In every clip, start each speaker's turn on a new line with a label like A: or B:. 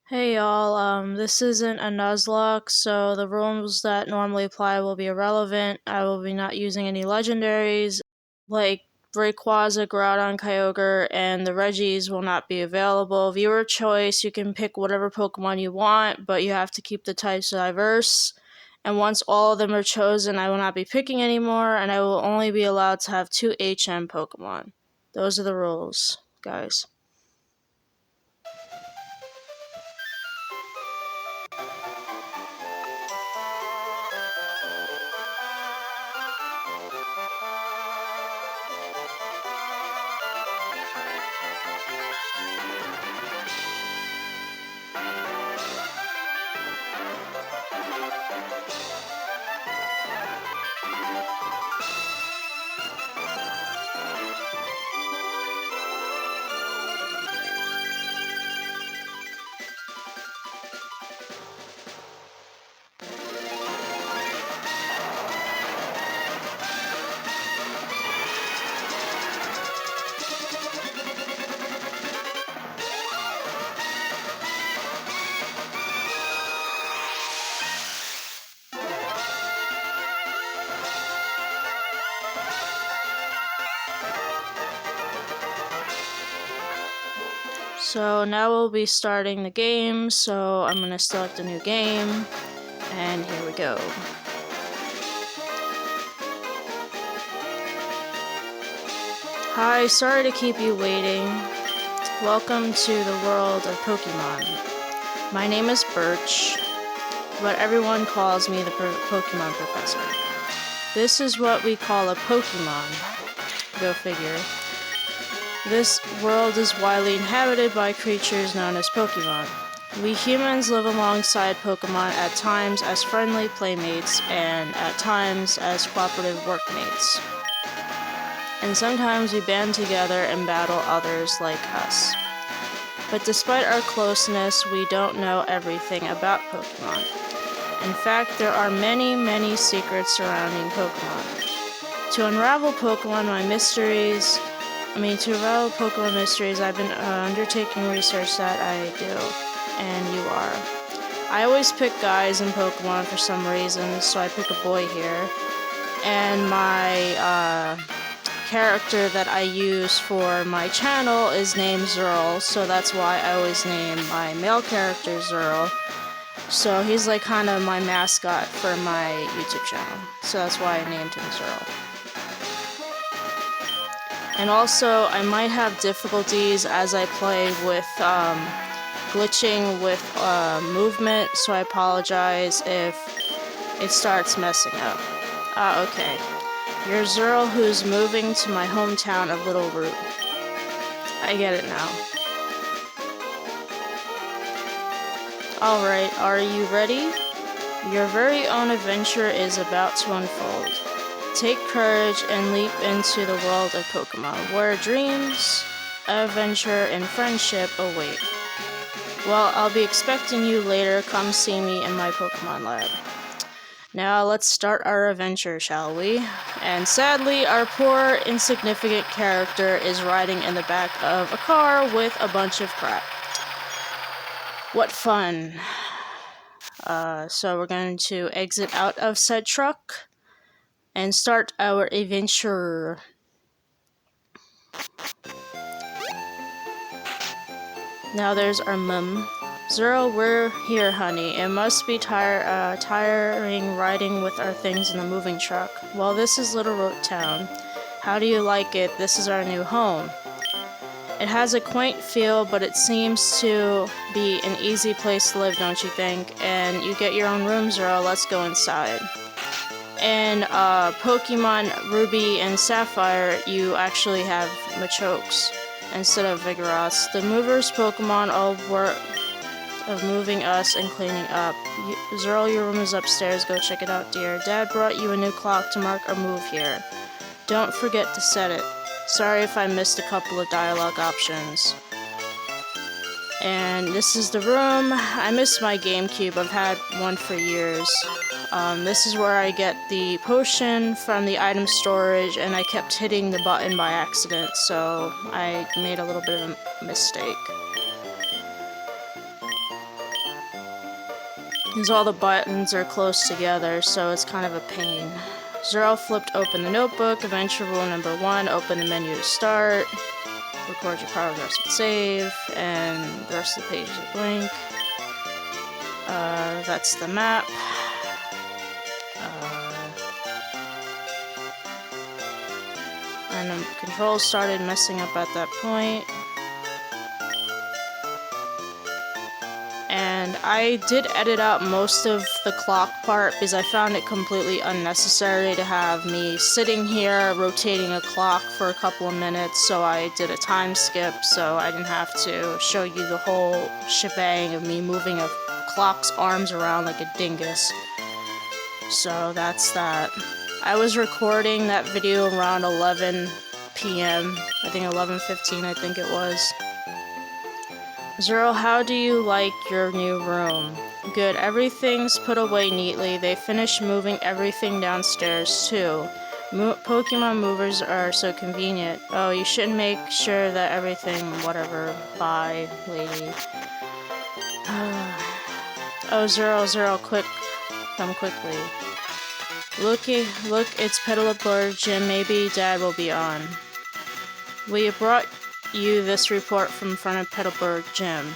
A: Hey y'all, this isn't a Nuzlocke, so the rules that normally apply will be irrelevant. I will be not using any legendaries, like Rayquaza, Groudon, Kyogre, and the Reggies will not be available. Viewer choice, you can pick whatever Pokemon you want, but you have to keep the types diverse. And once all of them are chosen, I will not be picking anymore, and I will only be allowed to have 2 HM Pokemon. Those are the rules, guys. So now we'll be starting the game, so I'm gonna select a new game, and here we go. Hi, sorry to keep you waiting. Welcome to the world of Pokemon. My name is Birch, but everyone calls me the Pokemon Professor. This is what we call a Pokemon. Go figure. This world is widely inhabited by creatures known as Pokemon. We humans live alongside Pokemon at times as friendly playmates and at times as cooperative workmates. And sometimes we band together and battle others like us. But despite our closeness, we don't know everything about Pokemon. In fact, there are many, many secrets surrounding Pokemon. To unravel Pokemon mysteries, I've been undertaking research that I do, and you are. I always pick guys in Pokemon for some reason, so I pick a boy here. And my character that I use for my channel is named Zerl, so that's why I always name my male character Zerl. So he's like kind of my mascot for my YouTube channel, so that's why I named him Zerl. And also, I might have difficulties as I play with glitching with movement, so I apologize if it starts messing up. Okay. You're Zerl who's moving to my hometown of Little Root. I get it now. Alright, are you ready? Your very own adventure is about to unfold. Take courage and leap into the world of Pokemon, where dreams, adventure, and friendship await. Well, I'll be expecting you later. Come see me in my Pokemon lab. Now let's start our adventure, shall we? And sadly, our poor, insignificant character is riding in the back of a car with a bunch of crap. What fun. So we're going to exit out of said truck and start our adventure. Now there's our mum. Zero, we're here, honey. It must be tiring riding with our things in the moving truck. Well, this is Little Root Town. How do you like it? This is our new home. It has a quaint feel, but it seems to be an easy place to live, don't you think? And you get your own room, Zero. Let's go inside. In Pokemon Ruby and Sapphire, you actually have Machokes instead of Vigoroths. The movers Pokemon all work of moving us and cleaning up. Zerl, your room is upstairs. Go check it out, dear. Dad brought you a new clock to mark our move here. Don't forget to set it. Sorry if I missed a couple of dialogue options. And this is the room. I miss my GameCube. I've had one for years. This is where I get the potion from the item storage, and I kept hitting the button by accident, so I made a little bit of a mistake. because all the buttons are close together, so it's kind of a pain. Zero flipped open the notebook. Adventure rule number 1, open the menu to start. Record your progress and save, and the rest of the page is blank. That's the map. And the controls started messing up at that point. And I did edit out most of the clock part because I found it completely unnecessary to have me sitting here rotating a clock for a couple of minutes, so I did a time skip so I didn't have to show you the whole shebang of me moving a clock's arms around like a dingus. So that's that. I was recording that video around 11 p.m. I think 11:15 I think it was. Zero, how do you like your new room? Good, everything's put away neatly. They finished moving everything downstairs too. Pokemon movers are so convenient. Oh, you should make sure that everything, whatever. Bye, lady. Oh, Zero, quick. Come quickly. Look, it's Petalburg Gym. Maybe Dad will be on. We brought you this report from front of Petalburg Gym.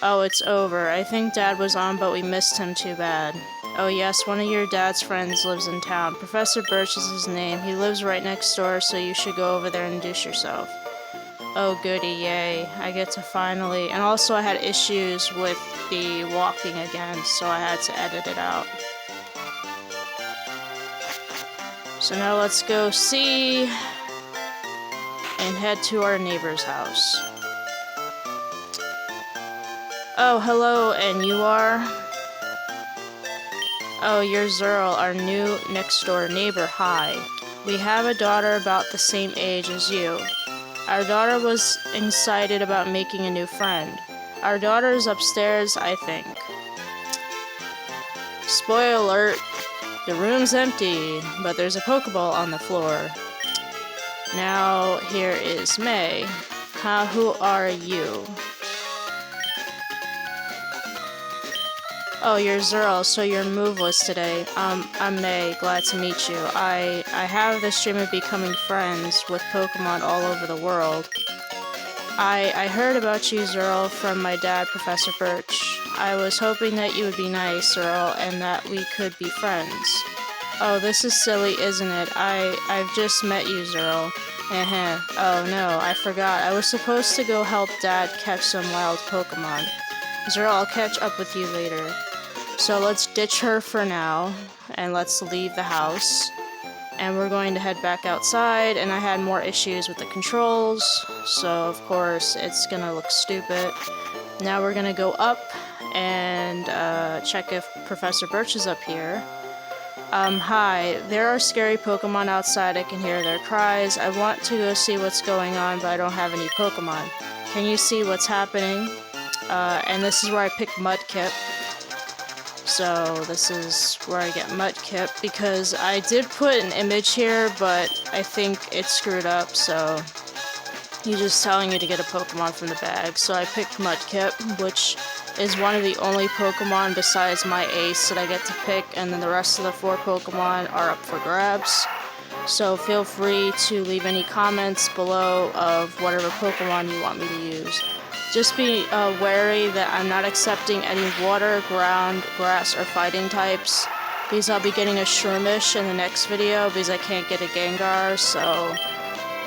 A: Oh, it's over. I think Dad was on, but we missed him too bad. Oh yes, one of your dad's friends lives in town. Professor Birch is his name. He lives right next door, so you should go over there and introduce yourself. Oh goody, yay. I get to finally... And also I had issues with the walking again, so I had to edit it out. So now let's go see and head to our neighbor's house. Oh, hello, and you are? Oh, you're Zerl, our new next-door neighbor. Hi. We have a daughter about the same age as you. Our daughter was excited about making a new friend. Our daughter is upstairs, I think. Spoiler alert, the room's empty, but there's a Pokeball on the floor. Now, here is May. Who are you? Oh, you're Zerl, so your move was today. I'm May, glad to meet you. I have this dream of becoming friends with Pokemon all over the world. I heard about you, Zerl, from my dad, Professor Birch. I was hoping that you would be nice, Zerl, and that we could be friends. Oh, this is silly, isn't it? I've just met you, Zerl. Oh no, I forgot. I was supposed to go help Dad catch some wild Pokemon. Zerl, I'll catch up with you later. So let's ditch her for now, and let's leave the house. And we're going to head back outside, and I had more issues with the controls, so of course it's gonna look stupid. Now we're gonna go up and check if Professor Birch is up here. Hi, there are scary Pokemon outside. I can hear their cries. I want to go see what's going on, but I don't have any Pokemon. Can you see what's happening? And this is where I pick Mudkip. So this is where I get Mudkip, because I did put an image here, but I think it screwed up, so he's just telling you to get a Pokemon from the bag. So I picked Mudkip, which is one of the only Pokemon besides my ace that I get to pick, and then the rest of the 4 Pokemon are up for grabs. So feel free to leave any comments below of whatever Pokemon you want me to use. Just be wary that I'm not accepting any water, ground, grass, or fighting types, because I'll be getting a Shroomish in the next video because I can't get a Gengar, so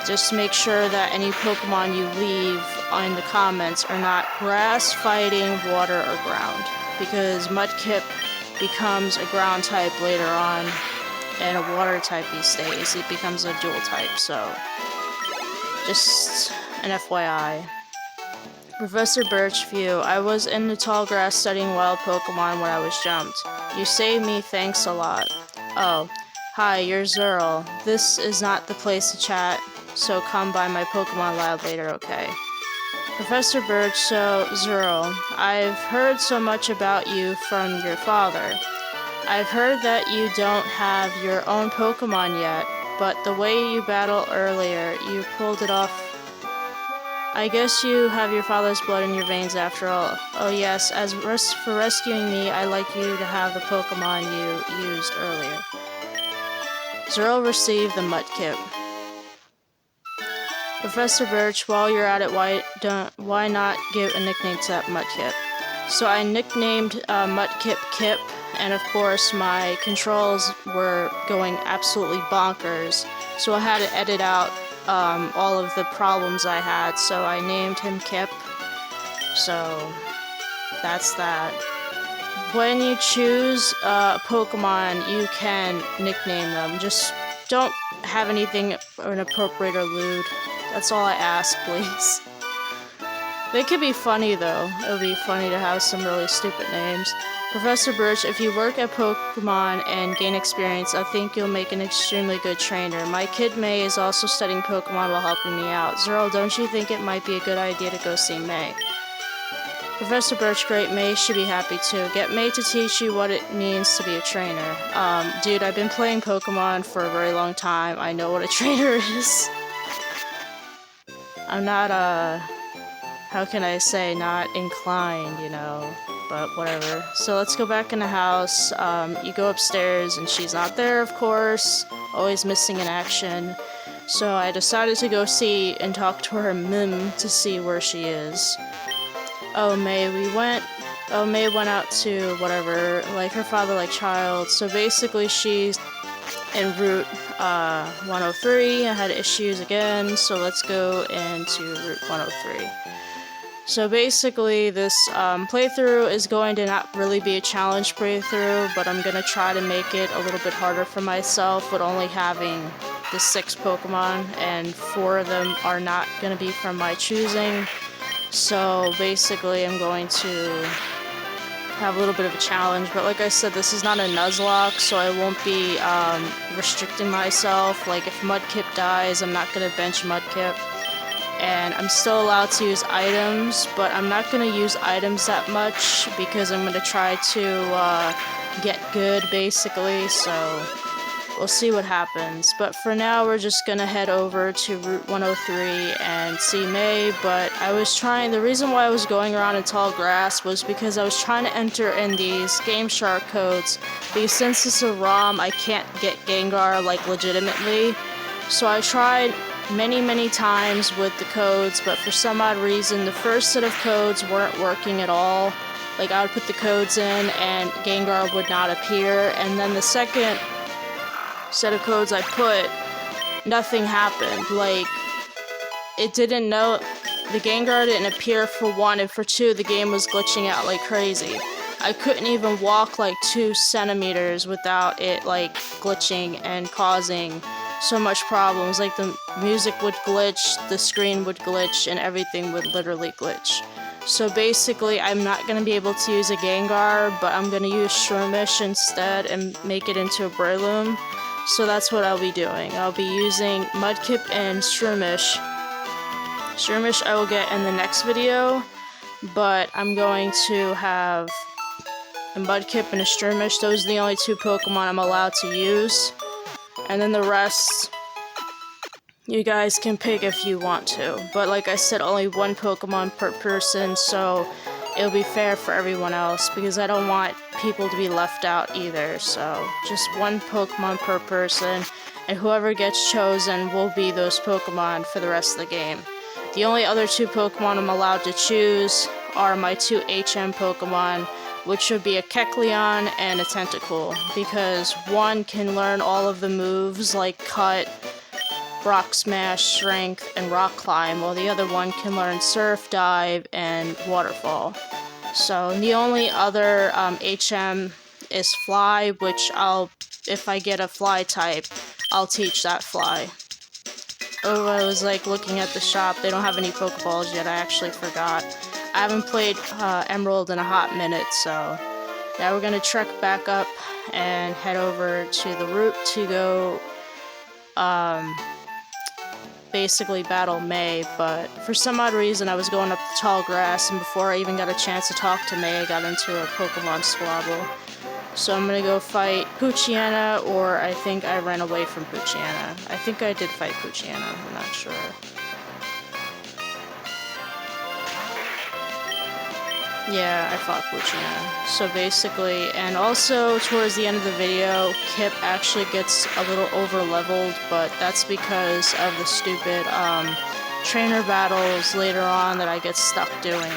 A: just make sure that any Pokemon you leave in the comments are not grass, fighting, water, or ground, because Mudkip becomes a ground type later on, and a water type these days. It becomes a dual type, so just an FYI. Professor Birchview, I was in the tall grass studying wild Pokemon when I was jumped. You saved me, thanks a lot. Oh, hi, you're Zerl. This is not the place to chat, so come by my Pokemon lab later, okay? Professor Birch, so Zerl, I've heard so much about you from your father. I've heard that you don't have your own Pokemon yet, but the way you battled earlier, you pulled it off I guess you have your father's blood in your veins after all. Oh yes, for rescuing me, I'd like you to have the Pokemon you used earlier. Zero received the Mudkip. Professor Birch, while you're at it, why not give a nickname to that Mudkip? So I nicknamed Mudkip Kip, and of course my controls were going absolutely bonkers, so I had to edit out all of the problems I had, so I named him Kip. So that's that. When you choose a Pokemon, you can nickname them. Just don't have anything inappropriate or lewd. That's all I ask, please. They could be funny, though. It would be funny to have some really stupid names. Professor Birch, if you work at Pokemon and gain experience, I think you'll make an extremely good trainer. My kid May is also studying Pokemon while helping me out. Zero, don't you think it might be a good idea to go see May? Professor Birch, great. May should be happy too. Get May to teach you what it means to be a trainer. Dude, I've been playing Pokemon for a very long time. I know what a trainer is. I'm not, how can I say, not inclined, you know, but whatever. So let's go back in the house. You go upstairs and she's not there, of course. Always missing in action. So I decided to go see and talk to her Mim to see where she is. May went out to whatever, like her father, like child. So basically she's en route 103. I had issues again, so let's go into Route 103. So basically this playthrough is going to not really be a challenge playthrough, but I'm going to try to make it a little bit harder for myself with only having the 6 Pokemon, and 4 of them are not going to be from my choosing. So basically I'm going to have a little bit of a challenge, but like I said, this is not a Nuzlocke, so I won't be restricting myself. Like if Mudkip dies, I'm not going to bench Mudkip. And I'm still allowed to use items, but I'm not going to use items that much because I'm going to try to get good, basically, so we'll see what happens. But for now, we're just going to head over to Route 103 and see May, but the reason why I was going around in tall grass was because I was trying to enter in these Game Shark codes, because since it's a ROM, I can't get Gengar, like, legitimately. So I tried many times with the codes, but for some odd reason the first set of codes weren't working at all. Like I would put the codes in and Gengar would not appear, and then the second set of codes I put, nothing happened. Like it didn't know, the Gengar didn't appear for 1, and for 2 the game was glitching out like crazy. I couldn't even walk like 2 centimeters without it like glitching and causing so much problems. Like the music would glitch, the screen would glitch, and everything would literally glitch. So basically I'm not going to be able to use a Gengar, but I'm going to use Shroomish instead and make it into a Breloom. So that's what I'll be doing. I'll be using Mudkip and Shroomish. Shroomish I will get in the next video, but I'm going to have a Mudkip and a Shroomish. Those are the only 2 Pokemon I'm allowed to use. And then the rest, you guys can pick if you want to. But like I said, only 1 Pokemon per person, so it'll be fair for everyone else, because I don't want people to be left out either. So just 1 Pokemon per person, and whoever gets chosen will be those Pokemon for the rest of the game. The only other 2 Pokemon I'm allowed to choose are my 2 HM Pokemon, which would be a Kecleon and a Tentacool, because 1 can learn all of the moves like Cut, Rock Smash, Strength, and Rock Climb, while the other 1 can learn Surf, Dive, and Waterfall. So the only other HM is Fly, which if I get a Fly type, I'll teach that Fly. Oh, I was like looking at the shop, they don't have any Pokeballs yet, I actually forgot. I haven't played Emerald in a hot minute, so now we're gonna trek back up and head over to the route to go basically battle May. But for some odd reason I was going up the tall grass, and before I even got a chance to talk to May, I got into a Pokemon squabble. So I'm gonna go fight Poochyena, or I think I ran away from Poochyena. I think I did fight Poochyena, I'm not sure. Yeah, I fought Poochyena. So basically, and also towards the end of the video, Kip actually gets a little over leveled, but that's because of the stupid trainer battles later on that I get stuck doing.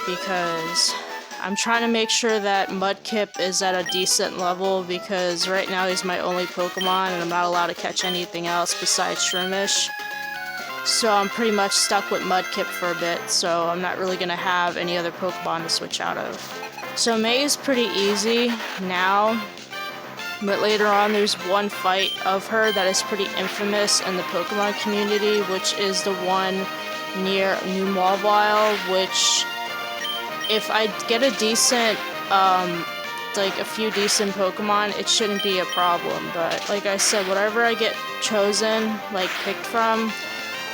A: Because I'm trying to make sure that Mudkip is at a decent level, because right now he's my only Pokemon and I'm not allowed to catch anything else besides Shroomish. So I'm pretty much stuck with Mudkip for a bit, so I'm not really going to have any other Pokemon to switch out of. So May is pretty easy now, but later on there's one fight of her that is pretty infamous in the Pokemon community, which is the one near New Mawile, which if I get a decent, like a few decent Pokemon, it shouldn't be a problem. But like I said, whatever I get chosen, like picked from,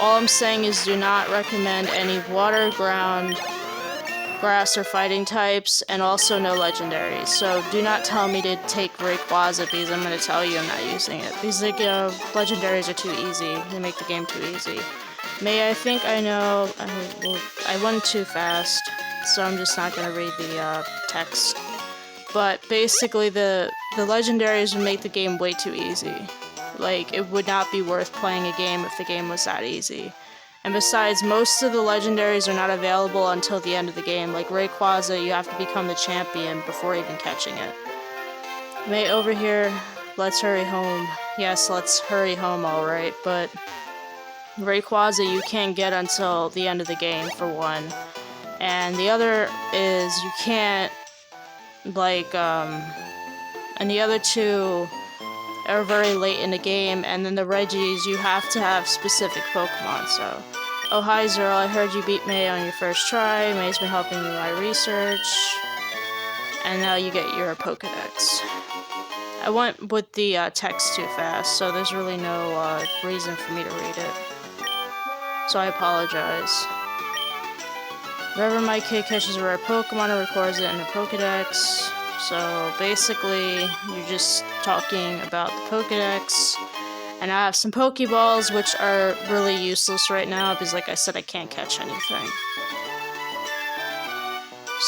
A: all I'm saying is do not recommend any water, ground, grass, or fighting types, and also no legendaries. So do not tell me to take Rayquaza because I'm going to tell you I'm not using it. These legendaries are too easy. They make the game too easy. May, I think I know. I went too fast, so I'm just not going to read the text. But basically, the legendaries would make the game way too easy. Like, it would not be worth playing a game if the game was that easy. And besides, most of the legendaries are not available until the end of the game. Like Rayquaza, you have to become the champion before even catching it. May, over here, let's hurry home. Yes, let's hurry home, alright, but Rayquaza you can't get until the end of the game, for one. And the other is you can't, like, and the other two are very late in the game, and then the Reggies, you have to have specific Pokemon, so. Oh, hi, Zerl, I heard you beat May on your first try. May's been helping me with my research. And now you get your Pokedex. I went with the text too fast, so there's really no reason for me to read it. So I apologize. Whenever my kid catches a rare Pokemon, it records it in a Pokedex. So basically, you're just talking about the Pokedex. And I have some Pokeballs, which are really useless right now, because like I said, I can't catch anything.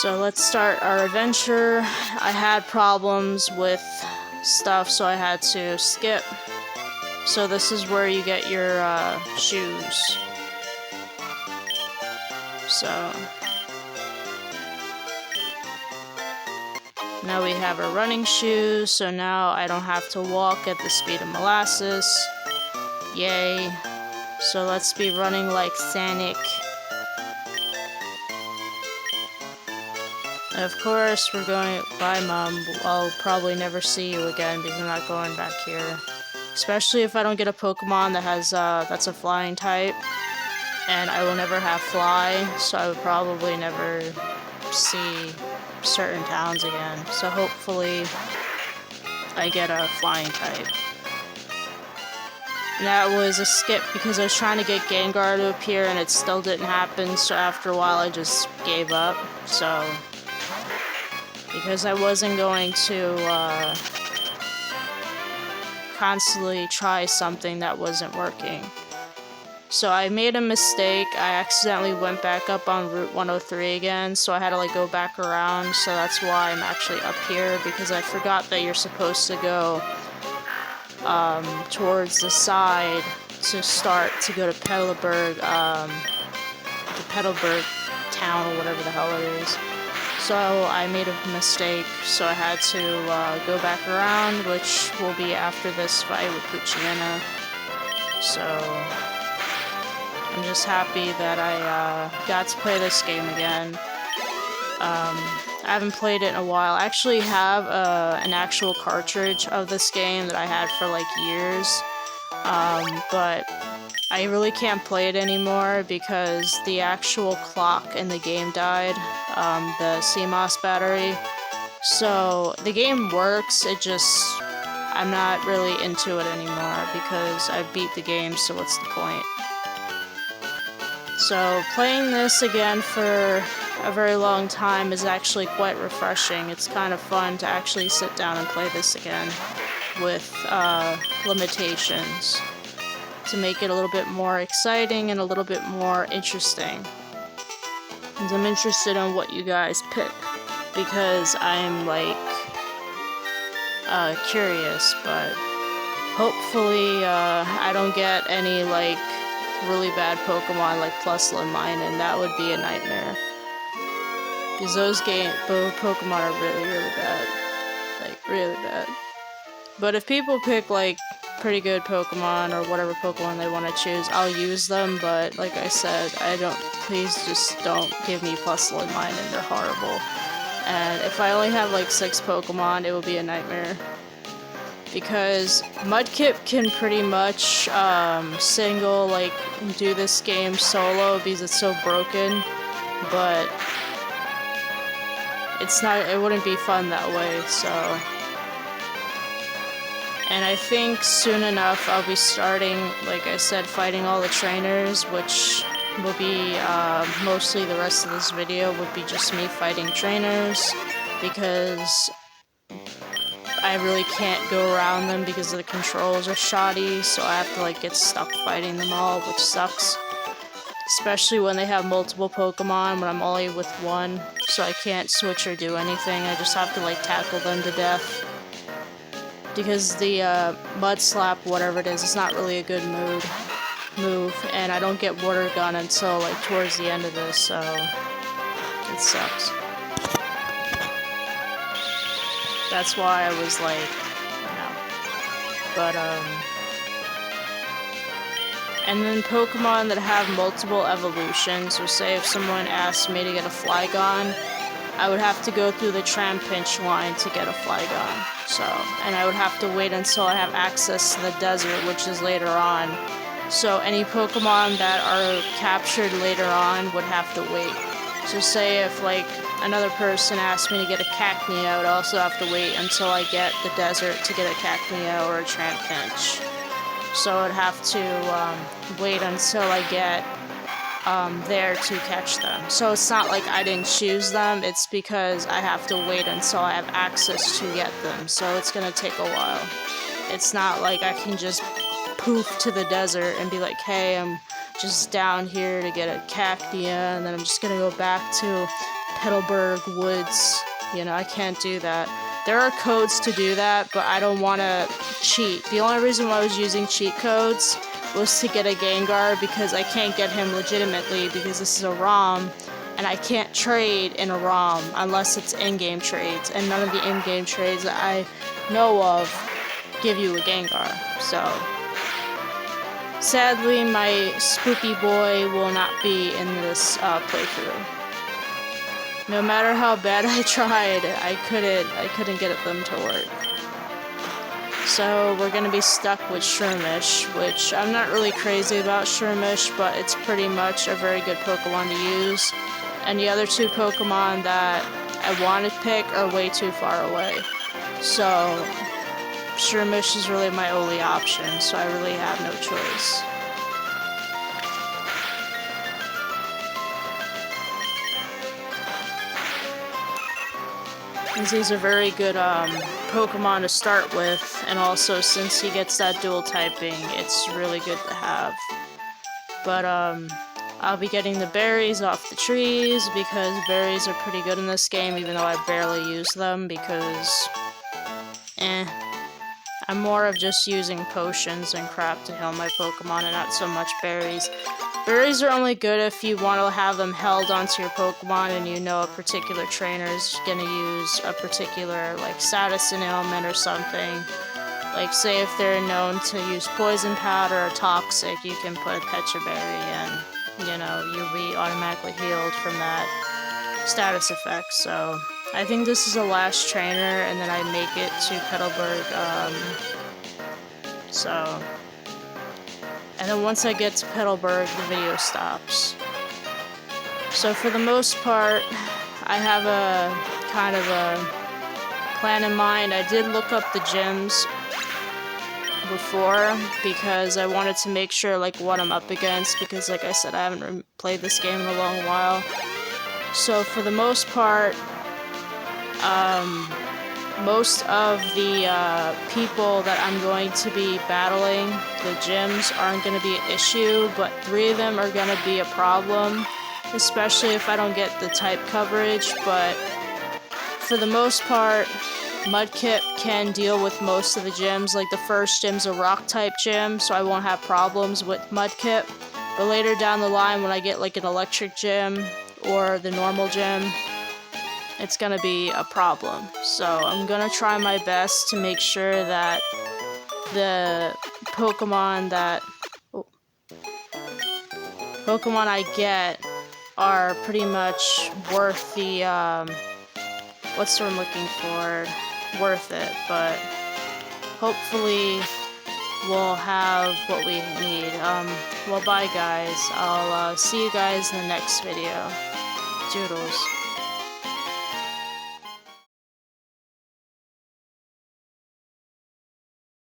A: So let's start our adventure. I had problems with stuff, so I had to skip. So this is where you get your shoes. So now we have our running shoes, so now I don't have to walk at the speed of molasses. Yay. So let's be running like Sonic. And of course, we're going. Bye, Mom. I'll probably never see you again because I'm not going back here. Especially if I don't get a Pokemon that has that's a flying type. And I will never have Fly, so I would probably never see certain towns again. So hopefully I get a flying type. And that was a skip because I was trying to get Gengar to appear and it still didn't happen, so after a while I just gave up. So because I wasn't going to constantly try something that wasn't working. So I made a mistake. I accidentally went back up on Route 103 again, so I had to like go back around, so that's why I'm actually up here, because I forgot that you're supposed to go towards the side to start to go to Petalburg, the Petalburg town or whatever the hell it is. So I made a mistake, so I had to go back around, which will be after this fight with Poochyena. So I'm just happy that I got to play this game again. I haven't played it in a while. I actually have an actual cartridge of this game that I had for like years, but I really can't play it anymore because the actual clock in the game died, the CMOS battery. So the game works, it just, I'm not really into it anymore because I beat the game, so what's the point? So playing this again for a very long time is actually quite refreshing. It's kind of fun to actually sit down and play this again with limitations to make it a little bit more exciting and a little bit more interesting. because I'm interested in what you guys pick, because I'm like curious, but hopefully I don't get any like really bad Pokemon like Plusle mine, and that would be a nightmare. Because those Pokemon are really bad. Like, really bad. But if people pick, like, pretty good Pokemon or whatever Pokemon they want to choose, I'll use them, but like I said, please just don't give me Plusle mine, and they're horrible. And if I only have, like, 6 Pokemon, it will be a nightmare. Because Mudkip can pretty much single, like, do this game solo because it's so broken, but it wouldn't be fun that way, so. And I think soon enough I'll be starting, like I said, fighting all the trainers, which will be mostly the rest of this video would be just me fighting trainers, because I really can't go around them because the controls are shoddy, so I have to like get stuck fighting them all, which sucks. Especially when they have multiple Pokemon, when I'm only with one, so I can't switch or do anything. I just have to like tackle them to death. Because the Mud Slap, whatever it is not really a good move, and I don't get Water Gun until like towards the end of this, so it sucks. That's why I was like, no. But and then Pokemon that have multiple evolutions, so say if someone asked me to get a Flygon, I would have to go through the Trampinch line to get a Flygon. So, and I would have to wait until I have access to the desert, which is later on. So any Pokemon that are captured later on would have to wait. So say if like another person asked me to get a Cacnea, I would also have to wait until I get the desert to get a Cacnea or a Trampinch. So I'd have to wait until I get there to catch them. So it's not like I didn't choose them, it's because I have to wait until I have access to get them. So it's gonna take a while. It's not like I can just poof to the desert and be like, hey, I'm just down here to get a Cacnea, and then I'm just gonna go back to Petalburg Woods. You know, I can't do that. There are codes to do that, but I don't want to cheat. The only reason why I was using cheat codes was to get a Gengar, because I can't get him legitimately because this is a ROM, and I can't trade in a ROM unless it's in-game trades, and none of the in-game trades that I know of give you a Gengar. So sadly, my spooky boy will not be in this playthrough. No matter how bad I tried, I couldn't get them to work. So we're gonna be stuck with Shroomish, which I'm not really crazy about Shroomish, but it's pretty much a very good Pokemon to use. And the other 2 Pokemon that I want to pick are way too far away. So Shroomish is really my only option, so I really have no choice. These are very good Pokemon to start with, and also since he gets that dual typing, it's really good to have. But I'll be getting the berries off the trees, because berries are pretty good in this game, even though I barely use them, because I'm more of just using potions and crap to heal my Pokemon, and not so much berries. Berries are only good if you want to have them held onto your Pokemon and you know a particular trainer is going to use a particular, like, status ailment or something. Like, say if they're known to use Poison Powder or Toxic, you can put a Pecha Berry and, you know, you'll be automatically healed from that status effect. So I think this is the last trainer, and then I make it to Petalburg, and then once I get to Petalburg, the video stops. So for the most part, I have a kind of a plan in mind. I did look up the gyms before, because I wanted to make sure like what I'm up against, because like I said, I haven't played this game in a long while. So for the most part, most of the people that I'm going to be battling, the gyms, aren't going to be an issue, but 3 of them are going to be a problem. especially if I don't get the type coverage, but for the most part, Mudkip can deal with most of the gyms. Like the first gym's a rock type gym, so I won't have problems with Mudkip. But later down the line, when I get like an electric gym or the normal gym, it's gonna be a problem. So I'm gonna try my best to make sure that the Pokemon I get are pretty much worth the what's the word I'm looking for? Worth it, but hopefully we'll have what we need. Well, bye guys. I'll see you guys in the next video. Doodles.